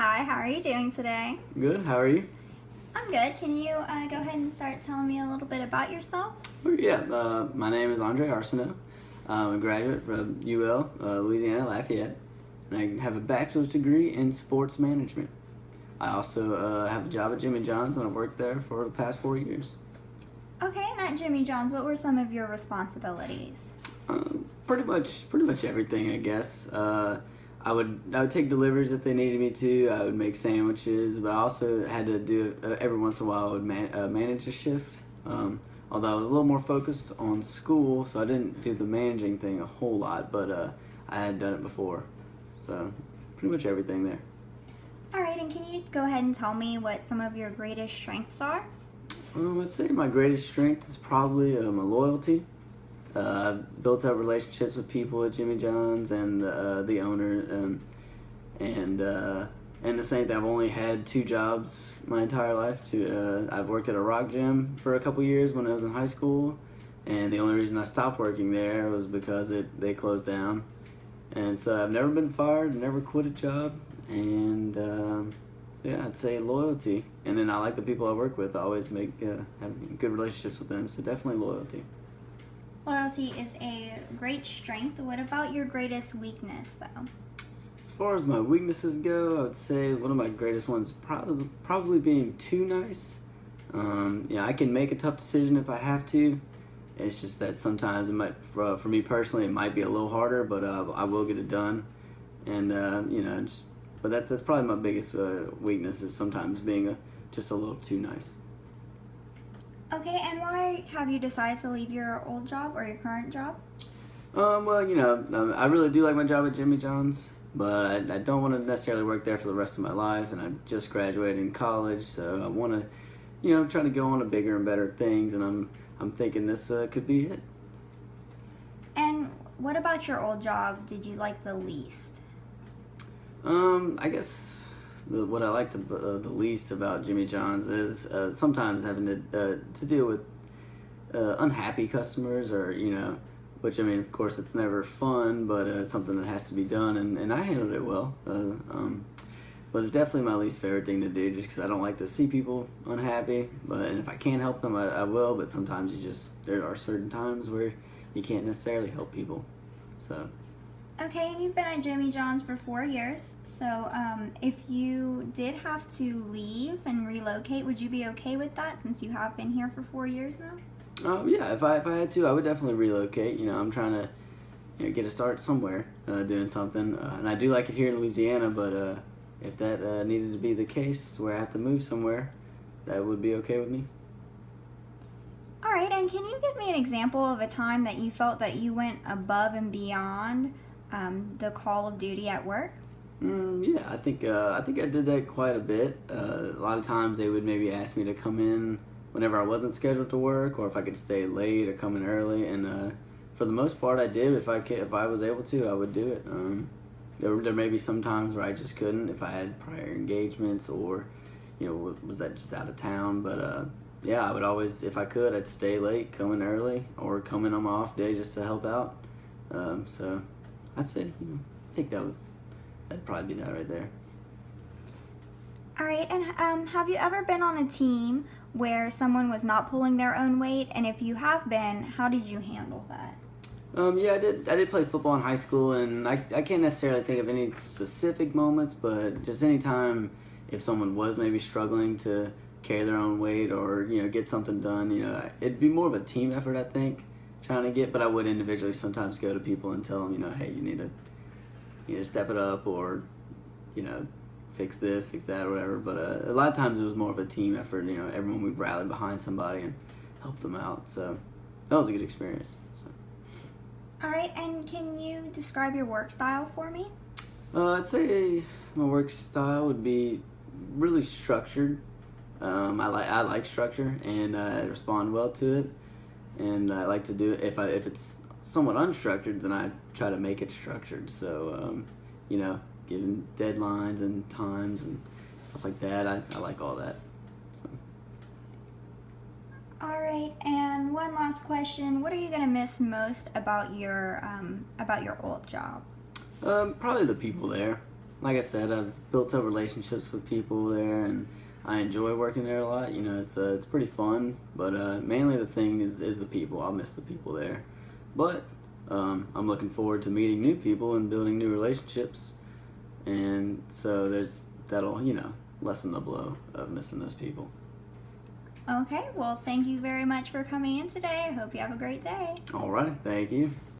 Hi, how are you doing today? Good, how are you? I'm good. Can you go ahead and start telling me a little bit about yourself? Oh, yeah, my name is Andre Arsenault. I'm a graduate from UL, Louisiana Lafayette, and I have a bachelor's degree in sports management. I also have a job at Jimmy John's, and I've worked there for the past 4 years. Okay, and at Jimmy John's, what were some of your responsibilities? Pretty much everything, I guess. I would take deliveries if they needed me to. I would make sandwiches, but I also had to do every once in a while. I would manage a shift. Although I was a little more focused on school, so I didn't do the managing thing a whole lot. But I had done it before, so pretty much everything there. All right, and can you go ahead and tell me what some of your greatest strengths are? I'd say my greatest strength is probably my loyalty. I've built up relationships with people at Jimmy John's and the owner, and the same thing. I've only had two jobs my entire life. I've worked at a rock gym for a couple years when I was in high school, and the only reason I stopped working there was because they closed down. And so I've never been fired, never quit a job, and yeah, I'd say loyalty. And then I like the people I work with. I always have good relationships with them, so definitely loyalty. Loyalty is a great strength. What about your greatest weakness, though? As far as my weaknesses go, I would say one of my greatest ones probably being too nice. I can make a tough decision if I have to. It's just that sometimes it might, for me personally, it might be a little harder, but I will get it done. And but that's probably my biggest weakness is sometimes being just a little too nice. Okay, and why have you decided to leave your old job or your current job? I really do like my job at Jimmy John's, but I don't want to necessarily work there for the rest of my life, and I'm just graduating college, so I want to, try to go on to bigger and better things, and I'm thinking this could be it. And what about your old job did you like the least? I guess what I like the least about Jimmy John's is sometimes having to deal with unhappy customers, or which, I mean, of course it's never fun, but it's something that has to be done, and I handled it well. But it's definitely my least favorite thing to do, just because I don't like to see people unhappy. And if I can help them, I will. But sometimes there are certain times where you can't necessarily help people. So. Okay, and you've been at Jimmy John's for 4 years, so if you did have to leave and relocate, would you be okay with that since you have been here for 4 years now? Yeah, if I had to, I would definitely relocate. I'm trying to get a start somewhere doing something, and I do like it here in Louisiana, but if that needed to be the case where I have to move somewhere, that would be okay with me. All right, and can you give me an example of a time that you felt that you went above and beyond the call of duty at work? Yeah, I think I did that quite a bit. A lot of times they would maybe ask me to come in whenever I wasn't scheduled to work, or if I could stay late or come in early. And for the most part, I did. If I was able to, I would do it. There may be some times where I just couldn't if I had prior engagements, or was that just out of town. But yeah, I would always, if I could, I'd stay late, come in early, or come in on my off day just to help out. So I'd say, I think that'd probably be that right there. All right, and have you ever been on a team where someone was not pulling their own weight? And if you have been, how did you handle that? Yeah, I did play football in high school, and I can't necessarily think of any specific moments, but just any time if someone was maybe struggling to carry their own weight or get something done, it'd be more of a team effort, I think, trying to get. But I would individually sometimes go to people and tell them, hey, you need to step it up, or fix this, fix that, or whatever. But a lot of times it was more of a team effort. Everyone would rally behind somebody and help them out. So that was a good experience. So. All right, and can you describe your work style for me? I'd say my work style would be really structured. I like structure, and I respond well to it. And I like to do it. If it's somewhat unstructured, then I try to make it structured. So given deadlines and times and stuff like that, I like all that. So. All right, and one last question: what are you gonna miss most about your old job? Probably the people there. like I said, I've built up relationships with people there, and I enjoy working there a lot. You know, it's pretty fun, but mainly the thing is the people. I'll miss the people there, but I'm looking forward to meeting new people and building new relationships, and so that'll lessen the blow of missing those people. Okay, well, thank you very much for coming in today. I hope you have a great day. All right, thank you.